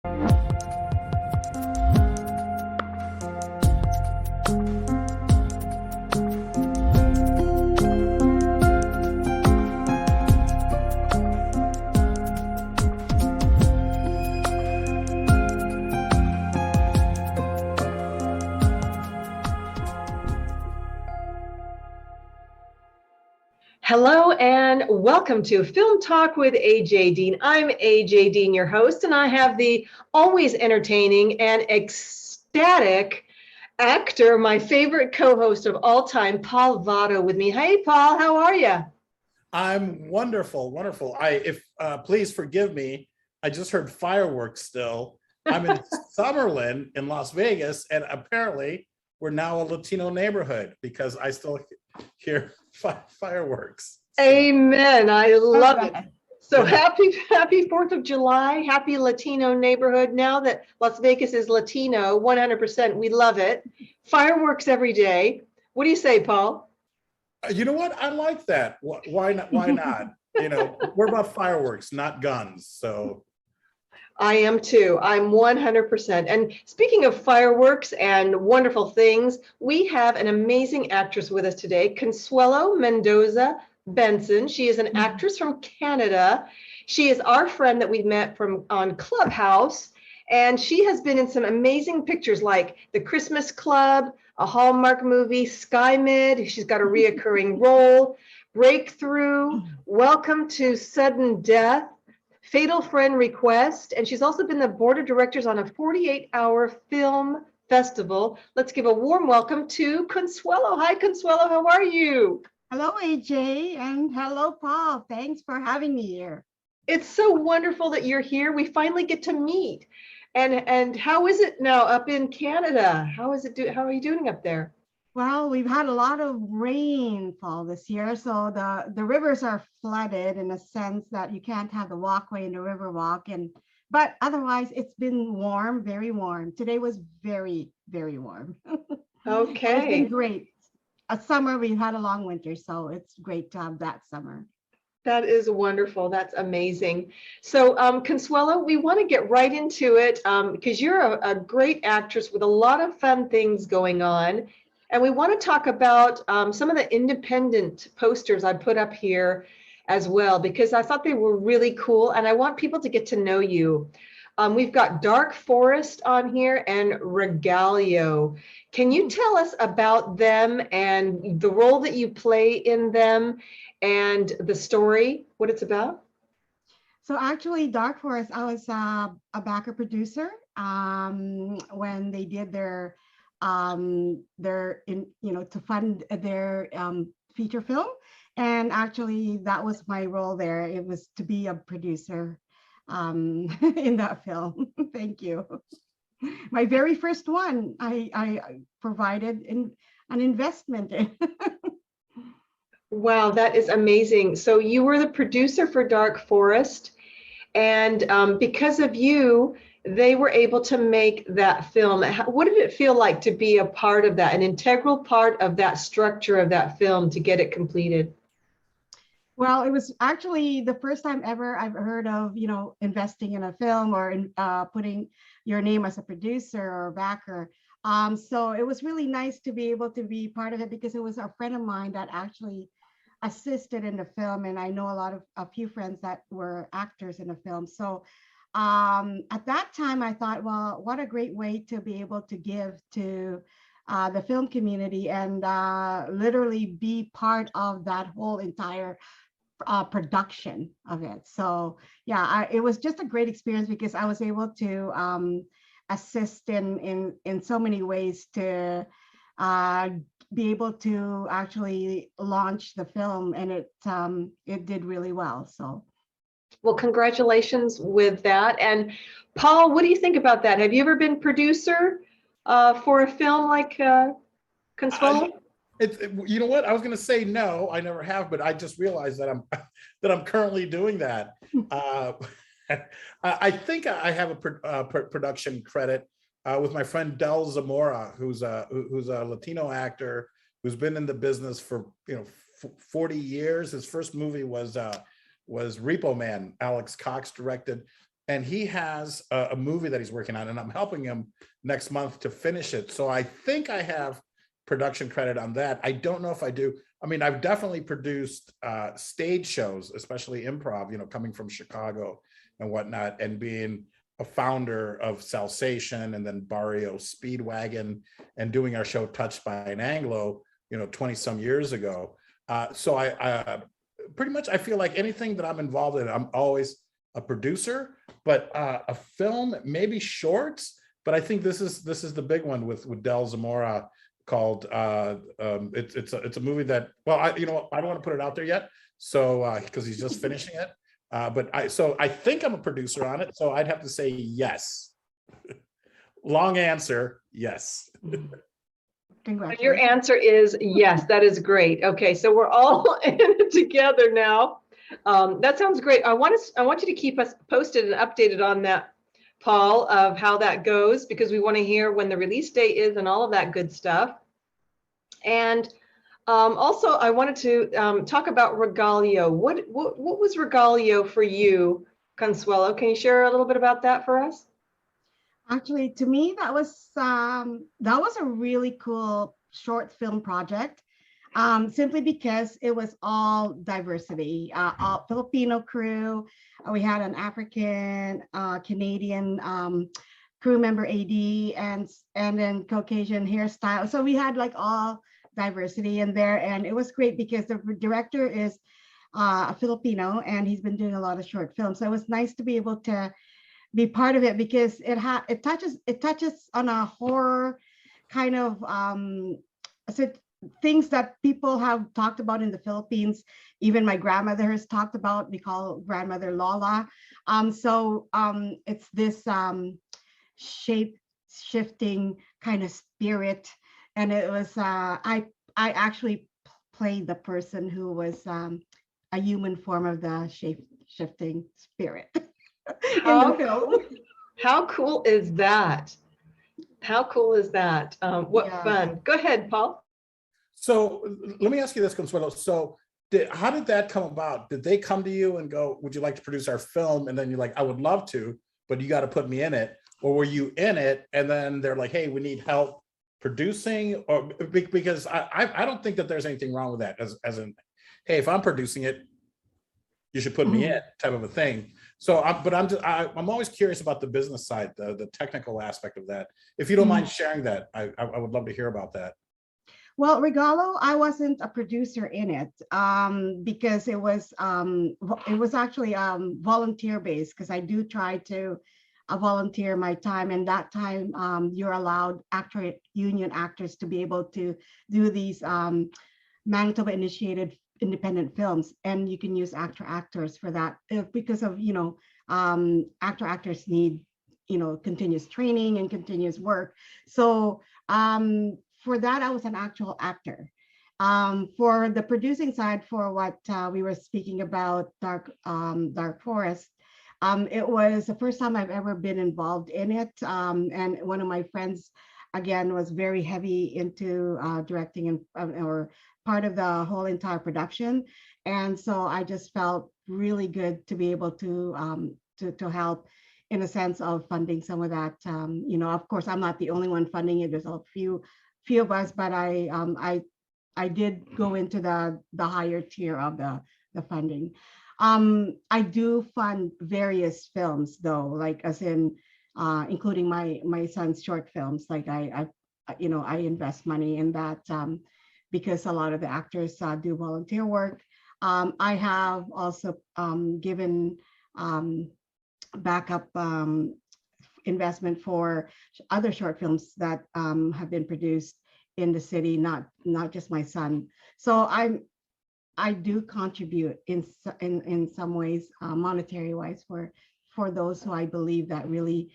Hello and welcome to Film Talk with AJ Dean. I'm AJ Dean, your host, and I have the always entertaining and ecstatic actor, my favorite co-host of all time, Paul Vato, with me. Hey, Paul, how are you? I'm wonderful, wonderful. Please forgive me. I just heard fireworks still. I'm in Summerlin in Las Vegas, and apparently we're now a Latino neighborhood because I still hear fireworks. Amen. I love it. So yeah. Happy 4th of July. Happy Latino neighborhood. Now that Las Vegas is Latino, 100%. We love it. Fireworks every day. What do you say, Paul? You know what? I like that. Why not? Why not? We're about fireworks, not guns. So I am too. I'm 100%. And speaking of fireworks and wonderful things, we have an amazing actress with us today, Consuelo Mendoza Benson. She is an actress from Canada. She is our friend that we met on Clubhouse, and she has been in some amazing pictures like The Christmas Club, a Hallmark movie, Sky Mid. She's got a reoccurring role, Breakthrough, Welcome to Sudden Death, Fatal Friend Request, and she's also been the board of directors on a 48-hour film festival. Let's give a warm welcome to Consuelo. Hi, Consuelo. How are you? Hello, AJ, and hello, Paul. Thanks for having me here. It's so wonderful that you're here. We finally get to meet. And how is it now up in Canada? How are you doing up there? Well, we've had a lot of rainfall this year, so the rivers are flooded in a sense that you can't have the walkway in the river walk. But otherwise, it's been warm, very warm. Today was very, very warm. Okay. It's been great. A summer, we've had a long winter, so it's great to have that summer. That is wonderful. That's amazing. So, Consuelo, we want to get right into it because you're a great actress with a lot of fun things going on. And we want to talk about some of the independent posters I put up here as well, because I thought they were really cool. And I want people to get to know you. We've got Dark Forest on here and Regalio. Can you tell us about them and the role that you play in them and the story, what it's about? So actually, Dark Forest, I was a backer producer when they did their to fund their feature film, and actually that was my role there. It was to be a producer in that film. Thank you. My very first one. I provided an investment in. Wow, that is amazing. So you were the producer for Dark Forest, and because of you, they were able to make that film. What did it feel like to be a part of that, an integral part of that structure of that film to get it completed? Well, it was actually the first time ever I've heard of, investing in a film or putting your name as a producer or a backer. So it was really nice to be able to be part of it because it was a friend of mine that actually assisted in the film. And I know a few friends that were actors in the film. So at that time, I thought, well, what a great way to be able to give to the film community and literally be part of that whole entire production of it. So yeah, it was just a great experience because I was able to assist in so many ways to be able to actually launch the film, and it did really well. So. Well, congratulations with that. And Paul, what do you think about that? Have you ever been producer for a film like Consuelo? You know what? I was going to say no, I never have, but I just realized that I'm currently doing that. I think I have a production credit with my friend Del Zamora, who's a Latino actor who's been in the business for 40 years. His first movie was Repo Man, Alex Cox directed, and he has a movie that he's working on, and I'm helping him next month to finish it. So I think I have production credit on that. I don't know if I do. I mean, I've definitely produced stage shows, especially improv, coming from Chicago and whatnot, and being a founder of Salsation and then Barrio Speedwagon and doing our show Touched by an Anglo, 20 some years ago. So I pretty much, I feel like anything that I'm involved in, I'm always a producer, but a film, maybe shorts, but I think this is the big one with Del Zamora called it's a movie that, well, I don't want to put it out there yet, so because he's just finishing it, but I think I'm a producer on it, so I'd have to say yes. Long answer, yes. Congratulations. Your answer is yes. That is great. Okay, so we're all in it together now. That sounds great. I want you to keep us posted and updated on that, Paul, of how that goes, because we want to hear when the release date is and all of that good stuff. And also, I wanted to talk about Regalio. What was Regalio for you, Consuelo? Can you share a little bit about that for us? Actually, to me, that was a really cool short film project, simply because it was all diversity, all Filipino crew. We had an African, Canadian crew member AD, and then Caucasian hairstyle. So we had like all diversity in there, and it was great because the director is a Filipino, and he's been doing a lot of short films. So it was nice to be able to be part of it, because it touches on a horror kind of so things that people have talked about in the Philippines. Even my grandmother has talked about. We call grandmother Lola. It's this shape shifting kind of spirit, and it was I actually played the person who was a human form of the shape shifting spirit. How cool is that? How cool is that? What fun. Go ahead, Paul. So let me ask you this, Consuelo. So how did that come about? Did they come to you and go, would you like to produce our film? And then you're like, I would love to, but you got to put me in it. Or were you in it and then they're like, hey, we need help producing? Or because I don't think that there's anything wrong with that as in, hey, if I'm producing it, you should put me in, type of a thing. So, I'm always curious about the business side, the technical aspect of that. If you don't mind sharing that, I would love to hear about that. Well, Regalo, I wasn't a producer in it, because it was actually volunteer based, because I do try to volunteer my time, and that time you're allowed union actors to be able to do these Manitoba initiated independent films, and you can use actors for that, because of actors need continuous training and continuous work. So for that, I was an actual actor. For the producing side, for what we were speaking about, Dark Forest, it was the first time I've ever been involved in it, and one of my friends again was very heavy into directing and or part of the whole entire production, and so I just felt really good to be able to help in a sense of funding some of that. Of course, I'm not the only one funding it. There's a few of us, but I did go into the higher tier of the funding. I do fund various films though, like as in including my son's short films. Like I invest money in that, because a lot of the actors do volunteer work. I have also given backup investment for other short films that have been produced in the city, not just my son. So I do contribute in some ways, monetary wise, for those who I believe that really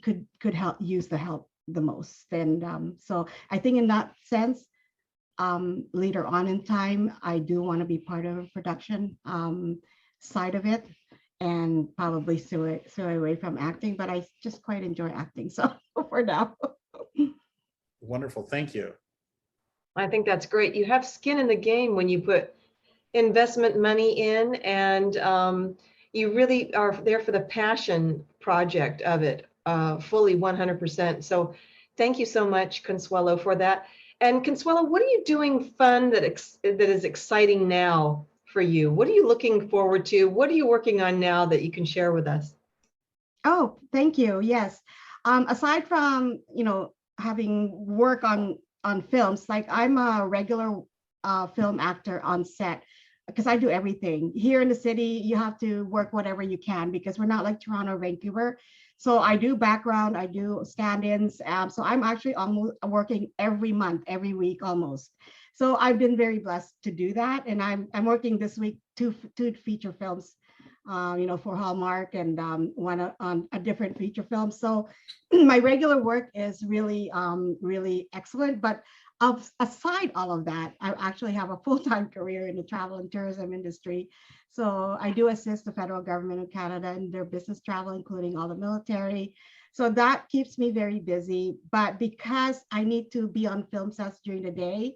could help use the help the most. And so I think in that sense, later on in time, I do want to be part of a production side of it, and probably stay away from acting, but I just quite enjoy acting. So for now. Wonderful, thank you. I think that's great. You have skin in the game when you put investment money in, and you really are there for the passion project of it, fully 100%. So thank you so much, Consuelo, for that. And Consuelo, what are you doing fun that is exciting now for you? What are you looking forward to? What are you working on now that you can share with us? Oh, thank you. Yes. Aside from, having work on films, like I'm a regular film actor on set because I do everything. Here in the city, you have to work whatever you can because we're not like Toronto, or Vancouver. So I do background, I do stand-ins. So I'm actually almost working every month, every week almost. So I've been very blessed to do that, and I'm working this week two feature films, for Hallmark, and one on a different feature film. So my regular work is really, really excellent. But aside all of that, I actually have a full-time career in the travel and tourism industry. So I do assist the federal government of Canada in their business travel, including all the military. So that keeps me very busy. But because I need to be on film sets during the day,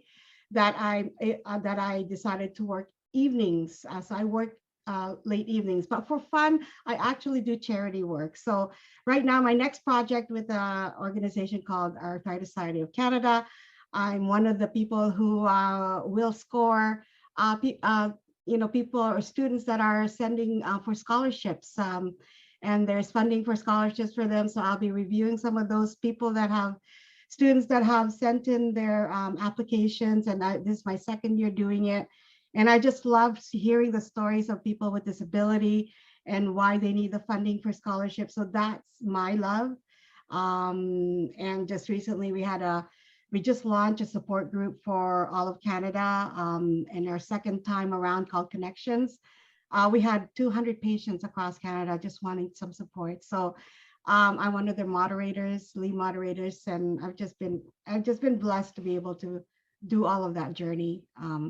that I decided to work evenings. So I work late evenings, but for fun, I actually do charity work. So right now, my next project with an organization called Arthritis Society of Canada, I'm one of the people who will score, people or students that are sending for scholarships. And there's funding for scholarships for them. So I'll be reviewing some of those people that have students that have sent in their applications. And this is my second year doing it. And I just love hearing the stories of people with disability and why they need the funding for scholarships. So that's my love. And just recently we just launched a support group for all of Canada, and our second time around called Connections. We had 200 patients across Canada just wanting some support. So I'm one of their lead moderators, and I've just been blessed to be able to do all of that journey,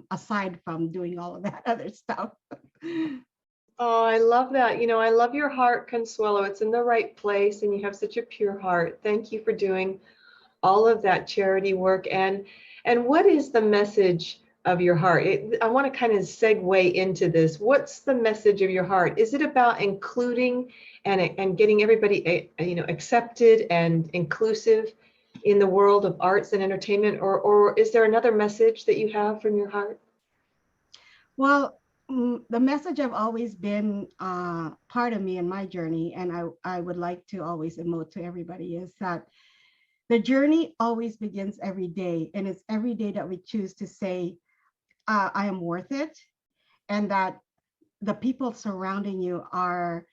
aside from doing all of that other stuff. Oh, I love that. I love your heart, Consuelo. It's in the right place, and you have such a pure heart. Thank you for doing all of that charity work. And what is the message of your heart? I want to kind of segue into this. What's the message of your heart? Is it about including and getting everybody, accepted and inclusive in the world of arts and entertainment, or is there another message that you have from your heart? Well, the message have always been part of me and my journey, and I would like to always emote to everybody, is that the journey always begins every day, and it's every day that we choose to say, I am worth it, and that the people surrounding you are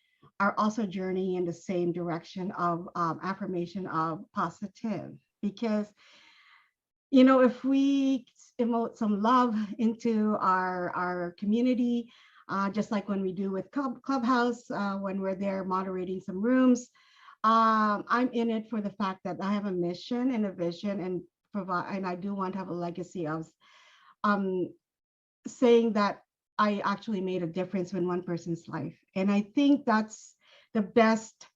also journeying in the same direction of affirmation of positive. Because if we emote some love into our community, just like when we do with Clubhouse, when we're there moderating some rooms, I'm in it for the fact that I have a mission and a vision, and I do want to have a legacy of saying that I actually made a difference in one person's life. And I think that's the best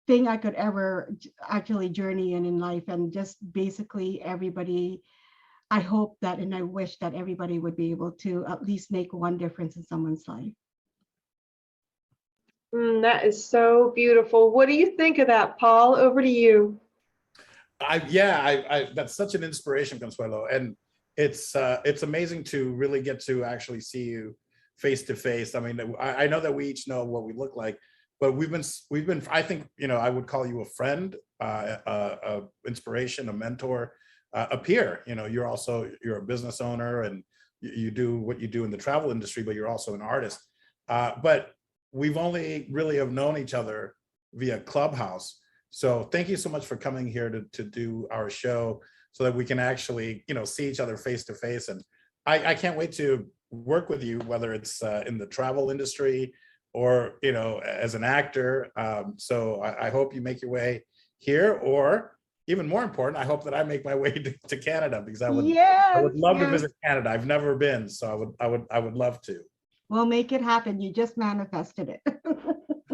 thing I could ever actually journey in life. And just basically everybody, I hope that, and I wish that everybody would be able to at least make one difference in someone's life. That is so beautiful. What do you think of that, Paul? Over to you. That's such an inspiration, Consuelo, and it's amazing to really get to actually see you face to face. I mean, I know that we each know what we look like, but we've been. I think I would call you a friend, a inspiration, a mentor, a peer. You're a business owner, and you do what you do in the travel industry, but you're also an artist. But we've only really have known each other via Clubhouse. So thank you so much for coming here to do our show so that we can actually, see each other face to face. And I can't wait to work with you, whether it's in the travel industry or, as an actor. So I hope you make your way here, or even more important, I hope that I make my way to Canada, because I would love to visit Canada. I've never been, so I would love to. We'll make it happen. You just manifested it.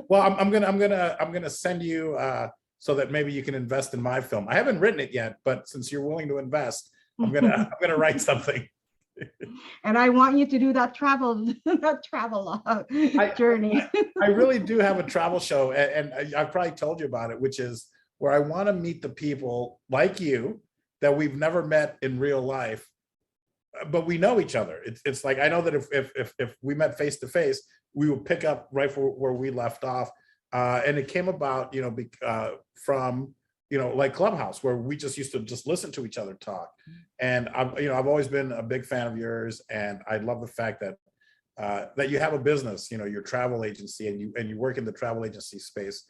Well, I'm gonna send you so that maybe you can invest in my film. I haven't written it yet, but since you're willing to invest, I'm gonna write something. And I want you to do that travel, journey. I really do have a travel show, and I've probably told you about it, which is where I want to meet the people like you that we've never met in real life, but we know each other. It's like, I know that if we met face to face, we would pick up right where we left off. And it came about, from, like Clubhouse, where we just used to just listen to each other talk. And I've always been a big fan of yours, and I love the fact that that you have a business, your travel agency, and you work in the travel agency space,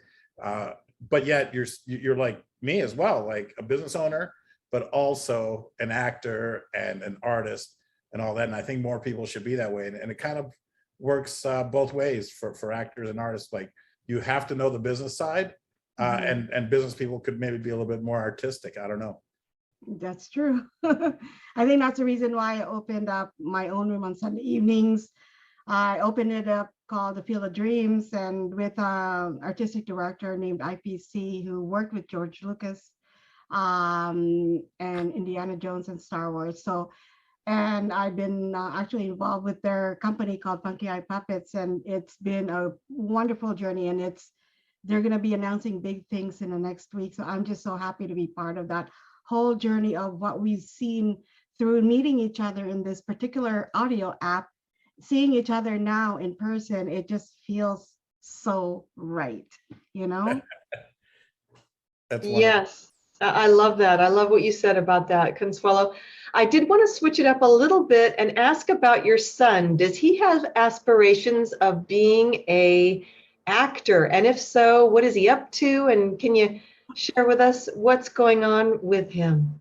but yet you're like me as well, like a business owner, but also an actor and an artist and all that. And I think more people should be that way. And it kind of works both ways for actors and artists. Like, you have to know the business side, and business people could maybe be a little bit more artistic. I don't know. That's true. I think that's the reason why I opened up my own room on Sunday evenings. I opened it up called The Field of Dreams, and with an artistic director named IPC, who worked with George Lucas and Indiana Jones and Star Wars. So, and I've been actually involved with their company called Funky Eye Puppets, and it's been a wonderful journey. And they're going to be announcing big things in the next week. So I'm just so happy to be part of that whole journey of what we've seen through meeting each other in this particular audio app. Seeing each other now in person, it just feels so right, That's wonderful. Yes, I love that. I love what you said about that, Consuelo. I did want to switch it up a little bit and ask about your son. Does he have aspirations of being a actor? And if so, what is he up to? And can you share with us what's going on with him?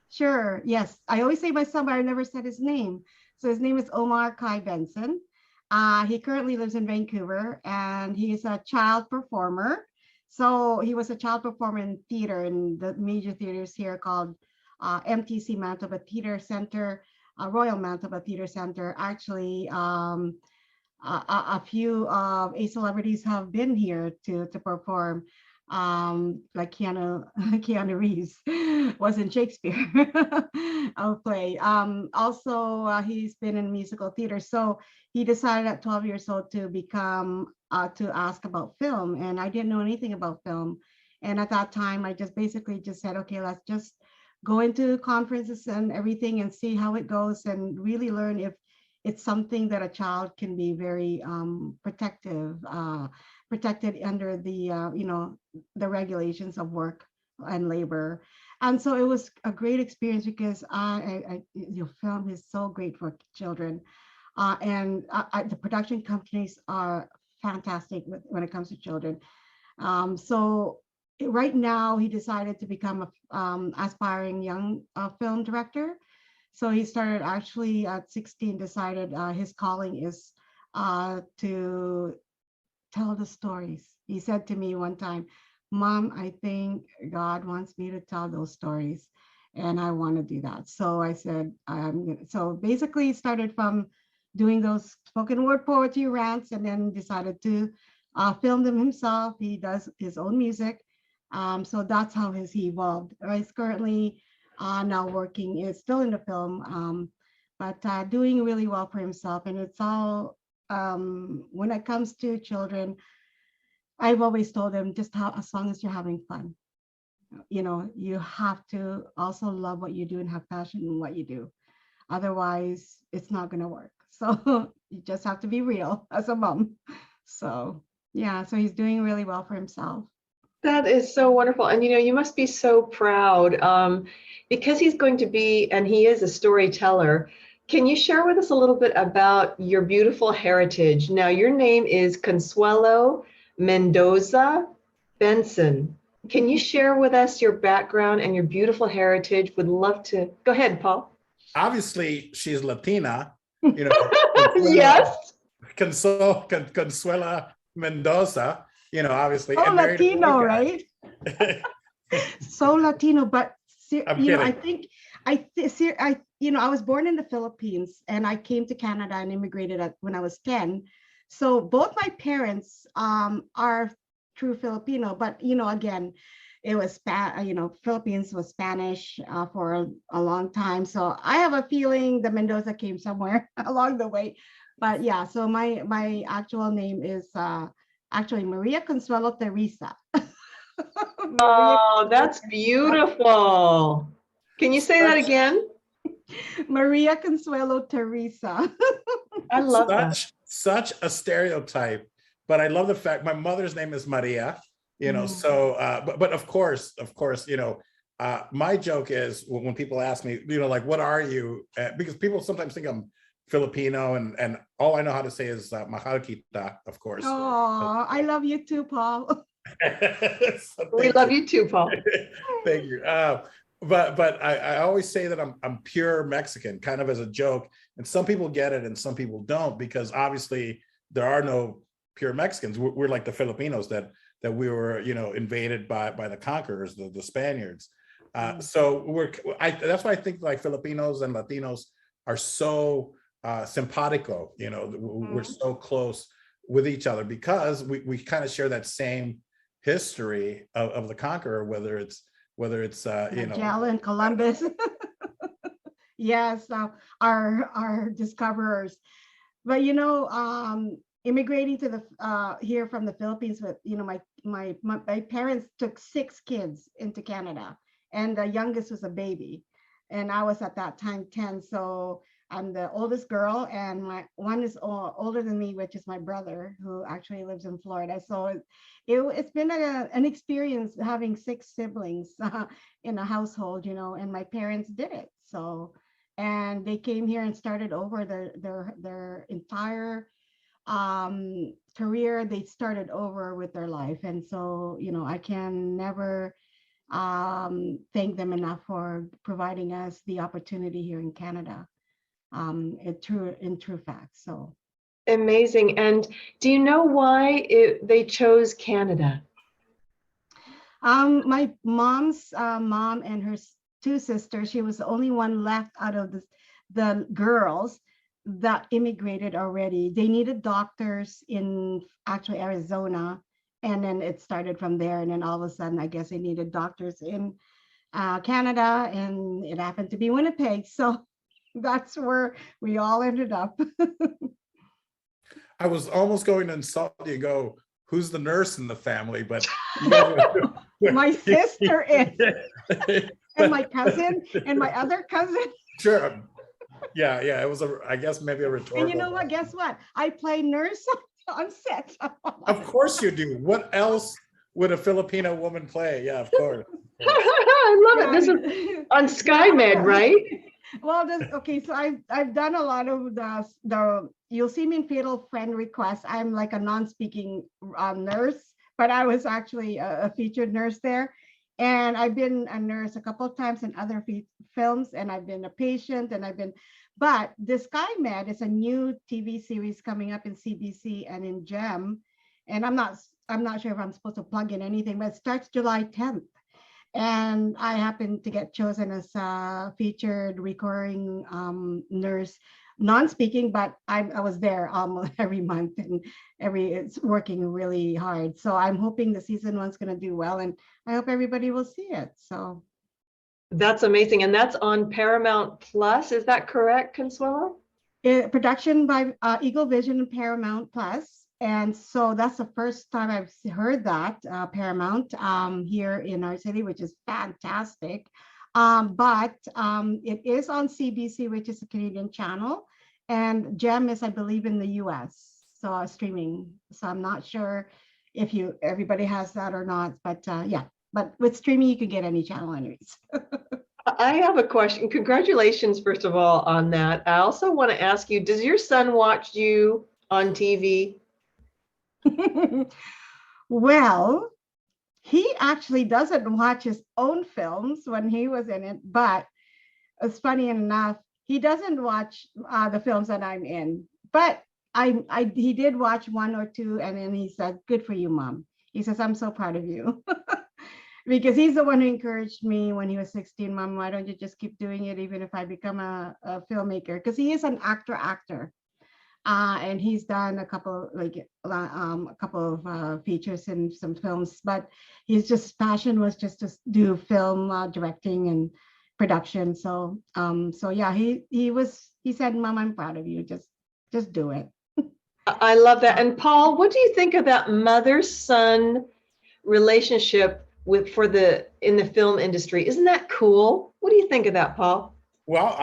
Sure. Yes. I always say my son, but I never said his name. So his name is Omar Kai Benson. He currently lives in Vancouver, and he's a child performer. So he was a child performer in theater in the major theaters here called MTC Manitoba Theater Center, Royal Manitoba Theater Center. Actually, a few of a celebrities have been here to perform. Like Keanu Reeves was in Shakespeare play. Also, he's been in musical theater. So he decided at 12 years old to to ask about film. And I didn't know anything about film. And at that time, I just basically just said, okay, let's just go into conferences and everything and see how it goes, and really learn if it's something that a child can be very protected under the the regulations of work and labor. And so it was a great experience, because film is so great for children, and the production companies are fantastic when it comes to children. So right now he decided to become a aspiring young film director. So he started actually at 16, decided his calling is to tell the stories. He said to me one time, Mom, I think God wants me to tell those stories, and I want to do that. So I said, so basically started from doing those spoken word poetry rants, and then decided to film them himself. He does his own music. So that's how he evolved. He's currently now working, is still in the film, but doing really well for himself. And it's all, when it comes to children, I've always told them, just as long as you're having fun, you have to also love what you do and have passion in what you do. Otherwise, it's not going to work. So you just have to be real as a mom. So yeah, so he's doing really well for himself. That is so wonderful. And you must be so proud, because he's going to be, and he is a storyteller. Can you share with us a little bit about your beautiful heritage? Now, your name is Consuelo Mendoza Benson. Can you share with us your background and your beautiful heritage? Would love to. Go ahead, Paul. Obviously, she's Latina. Yes. Consuela Mendoza. Obviously. Oh, Latino, right? So Latino, but I think I was born in the Philippines, and I came to Canada and immigrated when I was 10. So both my parents are true Filipino, but again, it was Philippines was Spanish for a long time. So I have a feeling the Mendoza came somewhere along the way. But yeah, so my actual name is actually Maria Consuelo Teresa. Maria, Oh, that's beautiful. Can you say that again? Maria Consuelo Teresa. I love that. Such a stereotype, but I love the fact my mother's name is Maria, Mm. so but of course, my joke is when people ask me, like, what are you, because people sometimes think I'm Filipino, and all I know how to say is mahal kita, of course. Oh, I love you too, Paul. So We thank love you. you too, Paul. Thank you. But I always say that I'm pure Mexican, kind of as a joke, and some people get it and some people don't, because obviously there are no pure Mexicans. We're like the Filipinos that we were, invaded by the conquerors, the Spaniards. So that's why I think like Filipinos and Latinos are so simpatico. We're so close with each other because we kind of share that same history of the conqueror, whether it's Magellan, Columbus. Yes, our discoverers. But immigrating to the here from the Philippines with my parents took 6 kids into Canada, and the youngest was a baby, and I was at that time 10. So I'm the oldest girl, and my one is older than me, which is my brother, who actually lives in Florida. So it's been an experience having 6 siblings in a household, and my parents did it. So, and they came here and started over their entire career. They started over with their life, and so I can never thank them enough for providing us the opportunity here in Canada. In true fact. So Amazing. And do you know why they chose Canada? my mom's mom and her 2 sisters, she was the only one left out of the girls that immigrated already. They needed doctors in actually Arizona, and then it started from there. And then all of a sudden, I guess they needed doctors in Canada, and it happened to be Winnipeg. So that's where we all ended up. I was almost going to insult you and go, who's the nurse in the family? But My sister is, and my cousin, and my other cousin. Sure. Yeah. It was I guess maybe a rhetorical. And you know what? Guess what? I play nurse on set. Of course you do. What else would a Filipino woman play? Yeah, of course. I love it. This is on SkyMed, right? Well, okay. So I've done a lot of the you'll see me in Fatal Friend Request. I'm like a non-speaking nurse, but I was actually a featured nurse there. And I've been a nurse a couple of times in other films, and I've been a patient, but the SkyMed is a new TV series coming up in CBC and in GEM. And I'm not sure if I'm supposed to plug in anything, but it starts July 10th. And I happened to get chosen as a featured recurring nurse, non-speaking, but I was there almost every month, and it's working really hard. So I'm hoping the season 1's going to do well, and I hope everybody will see it. So that's amazing. And that's on Paramount Plus. Is that correct, Consuelo? Production by Eagle Vision and Paramount Plus. And so that's the first time I've heard that Paramount here in our city, which is fantastic. But it is on CBC, which is a Canadian channel, and GEM is, I believe, in the US, so streaming. So I'm not sure if everybody has that or not, but yeah. But with streaming, you can get any channel anyways. I have a question. Congratulations, first of all, on that. I also want to ask you, does your son watch you on TV? Well, he actually doesn't watch his own films when he was in it, but it's funny enough, he doesn't watch the films that I'm in. But he did watch 1 or 2, and then he said, "Good for you, Mom." He says, "I'm so proud of you." Because he's the one who encouraged me when he was 16, "Mom, why don't you just keep doing it even if I become a filmmaker?" Because he is an actor. And he's done a couple of features and some films, but his just passion was just to do film directing and production. So yeah, he said, "Mom, I'm proud of you. Just do it." I love that. And Paul, what do you think of that mother-son relationship in the film industry? Isn't that cool? What do you think of that, Paul? Well,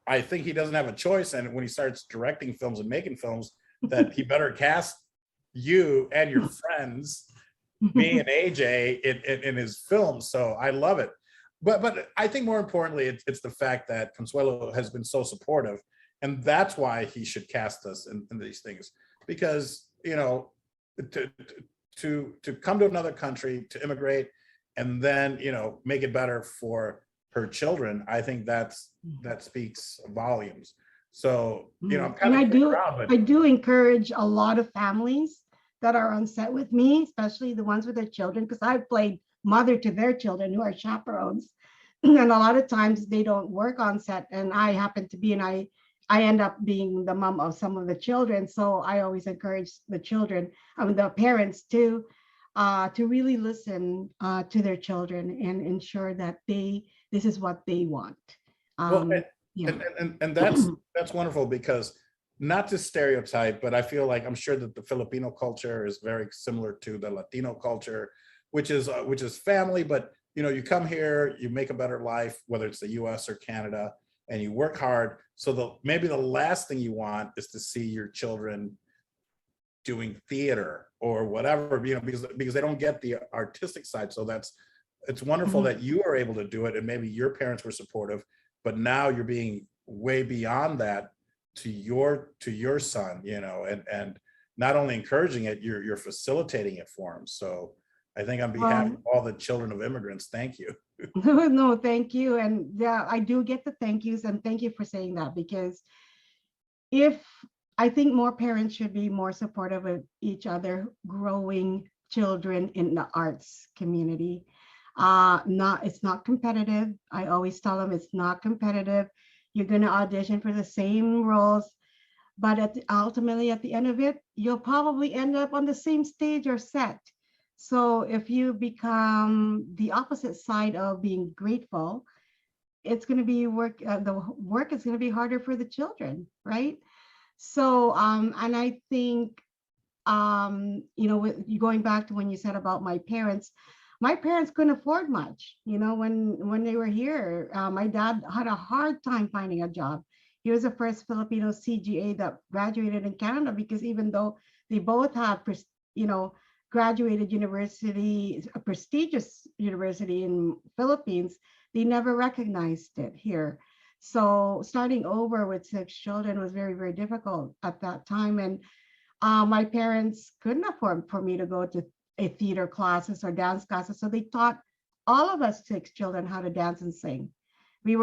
I think he doesn't have a choice, and when he starts directing films and making films, that he better cast you and your friends, me and AJ, in his films. So I love it. But I think more importantly, it's the fact that Consuelo has been so supportive, and that's why he should cast us in these things. Because to come to another country, to immigrate, and then make it better for her children, I think that speaks volumes. So I'm kind of proud, but I do encourage a lot of families that are on set with me, especially the ones with their children, because I've played mother to their children who are chaperones. And a lot of times they don't work on set, and I happen to be, and I end up being the mom of some of the children. So I always encourage the children, the parents to really listen to their children and ensure that this is what they want. Yeah. And that's wonderful, because not to stereotype, but I feel like I'm sure that the Filipino culture is very similar to the Latino culture, which is family. But you come here, you make a better life, whether it's the U.S. or Canada, and you work hard. So maybe the last thing you want is to see your children doing theater or whatever, because they don't get the artistic side. So it's wonderful that you are able to do it, and maybe your parents were supportive, but now you're being way beyond that to your son, and not only encouraging it, you're facilitating it for him. So I think on behalf of all the children of immigrants, thank you. No, thank you. And yeah, I do get the thank yous, and thank you for saying that, because I think more parents should be more supportive of each other growing children in the arts community. It's not competitive. I always tell them it's not competitive. You're going to audition for the same roles, but ultimately at the end of it, you'll probably end up on the same stage or set. So if you become the opposite side of being grateful, it's going to be work. The work is going to be harder for the children, right? So, and I think, going back to when you said about my parents couldn't afford much. When they were here, my dad had a hard time finding a job. He was the first Filipino CGA that graduated in Canada, because even though they both have, graduated university, a prestigious university in Philippines, they never recognized it here. So starting over with 6 children was very, very difficult at that time. And my parents couldn't afford for me to go to a theater classes or dance classes. So they taught all of us 6 children how to dance and sing. They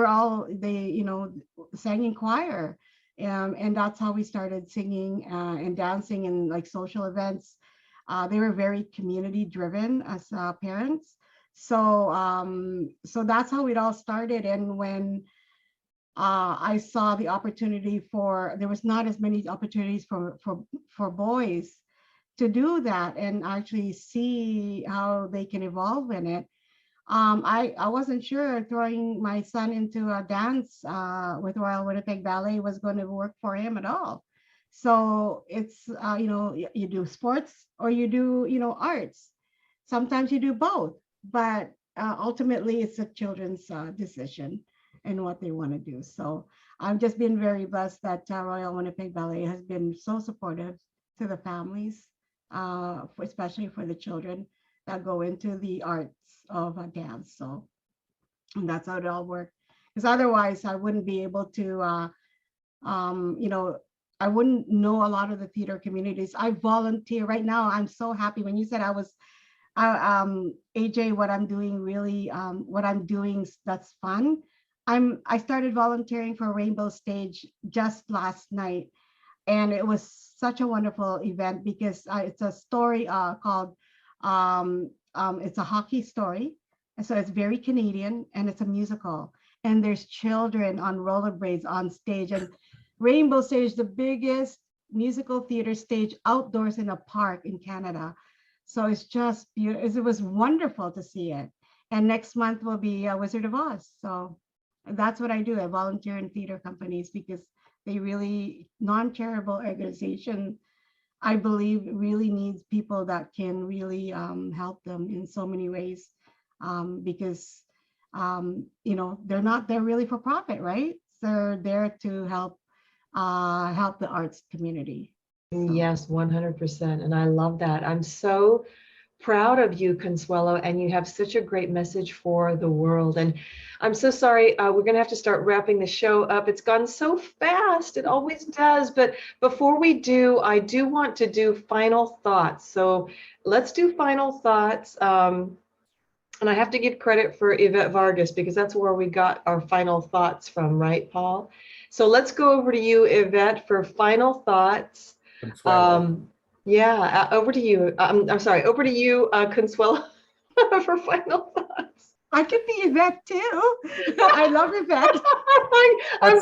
sang in choir. And that's how we started singing and dancing in like social events. They were very community driven as parents. So that's how it all started. And when I saw the opportunity there was not as many opportunities for boys to do that and actually see how they can evolve in it. I wasn't sure throwing my son into a dance with Royal Winnipeg Ballet was going to work for him at all. So it's, you do sports or you do, arts. Sometimes you do both, but ultimately it's a children's decision and what they want to do. So I've just been very blessed that Royal Winnipeg Ballet has been so supportive to the families, especially for the children that go into the arts of dance. So and that's how it all worked. Because otherwise I wouldn't be able to, I wouldn't know a lot of the theater communities. I volunteer right now. I'm so happy when you said AJ, what I'm doing that's fun. I started volunteering for Rainbow Stage just last night, and it was such a wonderful event because it's a story called it's a hockey story, and so it's very Canadian, and it's a musical, and there's children on rollerblades on stage, and Rainbow Stage, the biggest musical theater stage outdoors in a park in Canada. So it's just beautiful. It was wonderful to see it. And next month will be Wizard of Oz. So that's what I do. I volunteer in theater companies because they really, non-charitable organization, I believe, really needs people that can really help them in so many ways, because they're really for profit, right? They're there to help the arts community. So. Yes, 100%. And I love that. I'm so proud of you, Consuelo, and you have such a great message for the world. And I'm so sorry, we're going to have to start wrapping the show up. It's gone so fast. It always does. But before we do, I do want to do final thoughts. So let's do final thoughts. And I have to give credit for Yvette Vargas because that's where we got our final thoughts from, right, Paul? So let's go over to you, Yvette, for final thoughts. Over to you. I'm sorry, over to you, Consuelo, for final thoughts. I could be Yvette too. I love Yvette. I'm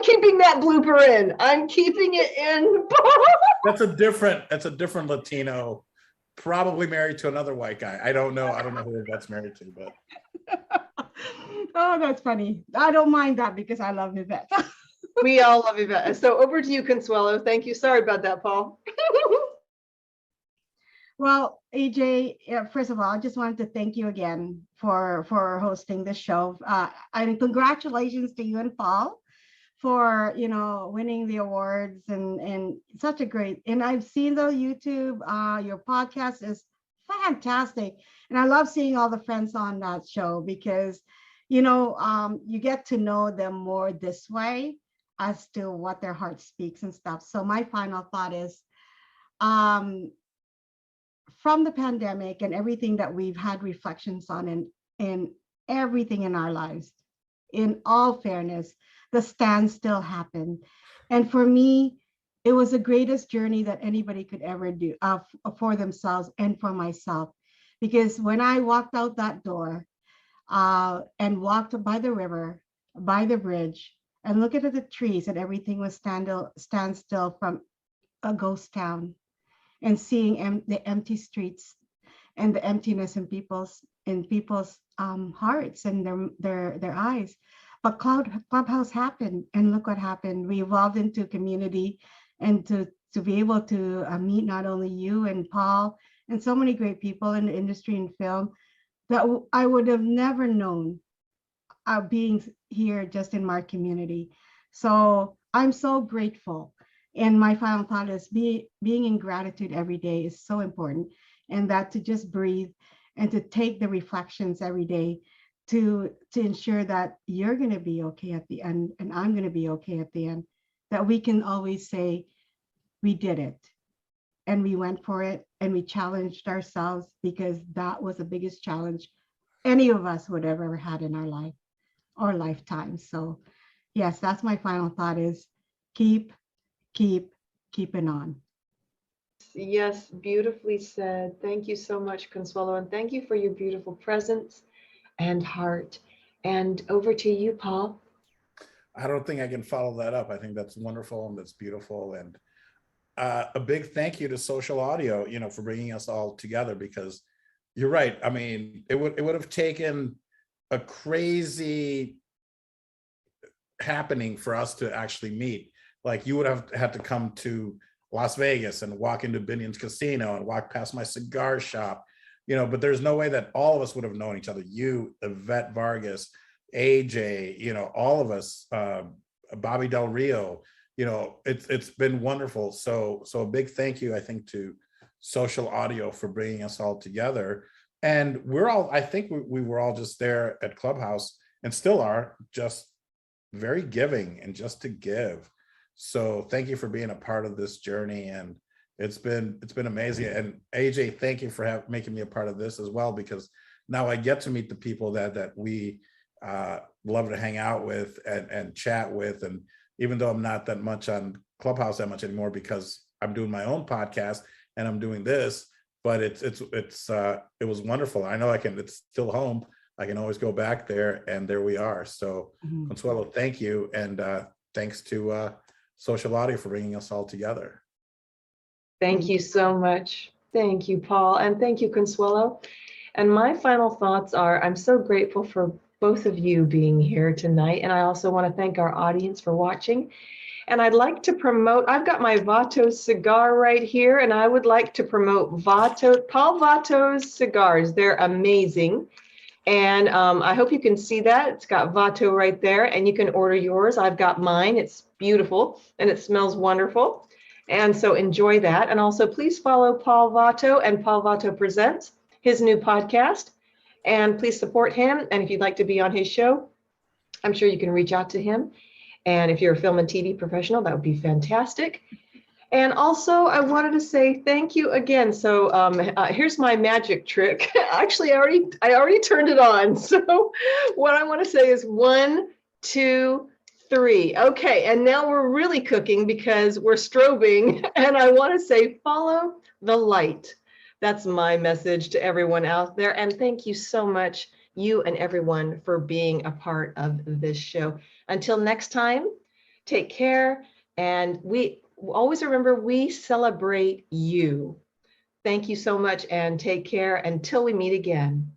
keeping that blooper in. I'm keeping it in. That's a different Latino, probably married to another white guy. I don't know who Yvette's married to, but. Oh, that's funny. I don't mind that because I love Yvette. We all love Yvette. So over to you, Consuelo. Thank you. Sorry about that, Paul. Well, AJ, first of all, I just wanted to thank you again for hosting this show. And congratulations to you and Paul for winning the awards and such a great. And I've seen the YouTube. Your podcast is fantastic, and I love seeing all the friends on that show because you get to know them more this way as to what their heart speaks and stuff. So my final thought is, from the pandemic and everything that we've had reflections on in everything in our lives, in all fairness, the standstill happened. And for me, it was the greatest journey that anybody could ever do for themselves and for myself. Because when I walked out that door and walked by the river, by the bridge, and looked at the trees and everything was standstill from a ghost town, and seeing the empty streets and the emptiness in people's hearts and their eyes. But Clubhouse happened, and look what happened. We evolved into community, and to be able to meet not only you and Paul and so many great people in the industry and film that I would have never known being here just in my community. So I'm so grateful. And my final thought is being in gratitude every day is so important, and that to just breathe and to take the reflections every day to ensure that you're going to be okay at the end and I'm going to be okay at the end, that we can always say we did it and we went for it and we challenged ourselves, because that was the biggest challenge any of us would have ever had in our life or lifetime. So yes, that's my final thought is keeping on. Yes, beautifully said. Thank you so much, Consuelo, and thank you for your beautiful presence and heart. And over to you, Paul. I don't think I can follow that up. I think that's wonderful and that's beautiful. And a big thank you to Social Audio, for bringing us all together, because you're right. I mean, it would have taken a crazy happening for us to actually meet. Like, you would have had to come to Las Vegas and walk into Binion's Casino and walk past my cigar shop, but there's no way that all of us would have known each other. You, Yvette Vargas, AJ, all of us, Bobby Del Rio, it's been wonderful. So a big thank you, I think, to Social Audio for bringing us all together. And I think we were all just there at Clubhouse, and still are, just very giving and just to give. So thank you for being a part of this journey, and it's been amazing. And AJ, thank you for making me a part of this as well, because now I get to meet the people that we love to hang out with and chat with. And even though I'm not that much on Clubhouse that much anymore, because I'm doing my own podcast and I'm doing this, but it was wonderful. I know it's still home. I can always go back there, and there we are. So Consuelo, thank you, and thanks to social audio for bringing us all together. Thank you so much. Thank you, Paul, and thank you, Consuelo. And my final thoughts are, I'm so grateful for both of you being here tonight. And I also want to thank our audience for watching. And I'd like to promote, I've got my Vato cigar right here, and I would like to promote Paul Vato's cigars. They're amazing. And I hope you can see that. It's got Vato right there, and you can order yours. I've got mine. It's beautiful, and it smells wonderful. And so enjoy that. And also please follow Paul Vato and Paul Vato Presents, his new podcast. And please support him. And if you'd like to be on his show, I'm sure you can reach out to him. And if you're a film and TV professional, that would be fantastic. And also, I wanted to say thank you again. So here's my magic trick. Actually, I already turned it on. So what I want to say is 1, 2, 3. Okay, and now we're really cooking because we're strobing. And I want to say follow the light. That's my message to everyone out there. And thank you so much, you and everyone, for being a part of this show. Until next time, take care. And we always remember, we celebrate you. Thank you so much and take care until we meet again.